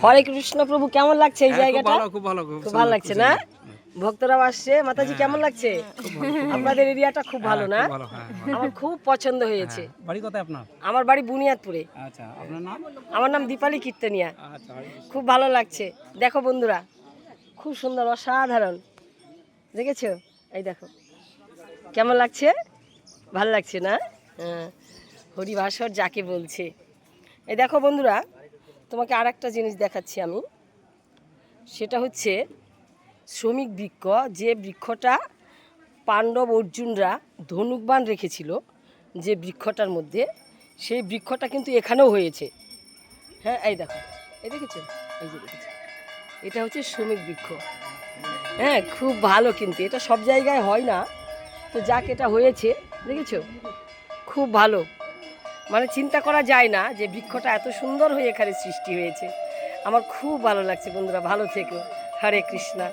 হরে কৃষ্ণ প্রভু, কেমন লাগছে এই জায়গাটা? খুব ভালো খুব ভালো লাগছে না? ভক্তরাও আসছে। মাতাজি কেমন লাগছে? আপনাদের এরিয়াটা খুব ভালো না? আমার খুব পছন্দ হয়েছে। বাড়ি কোথায় আপনার? আমার বাড়ি বুনিয়াদপুরে। আচ্ছা, আপনার নাম? আমার নাম দীপালি কীর্তনিয়া। আচ্ছা, খুব ভালো লাগছে। দেখো বন্ধুরা, খুব সুন্দর, অসাধারণ। দেখেছো? এই দেখো কেমন লাগছে? ভালো লাগছে না? হ্যাঁ, হরিভাষর যাকে বলছে। এই দেখো বন্ধুরা, তোমাকে আর একটা জিনিস দেখাচ্ছি আমি। সেটা হচ্ছে শ্রমিক বৃক্ষ, যে বৃক্ষটা পাণ্ডব অর্জুনরা ধনুকবাণ রেখেছিল যে বৃক্ষটার মধ্যে, সেই বৃক্ষটা কিন্তু এখানেও হয়েছে। হ্যাঁ, এই দেখো, এই দেখেছো? এই যে দেখেছো, এটা হচ্ছে শ্রমিক বৃক্ষ। হ্যাঁ, খুব ভালো, কিন্তু এটা সব জায়গায় হয় না। তো যাক, এটা হয়েছে, দেখেছো? খুব ভালো। মানে চিন্তা করা যায় না যে বৃক্ষটা এত সুন্দর হয়ে এখানে সৃষ্টি হয়েছে। আমার খুব ভালো লাগছে বন্ধুরা, ভালো থেকো। হরে কৃষ্ণা।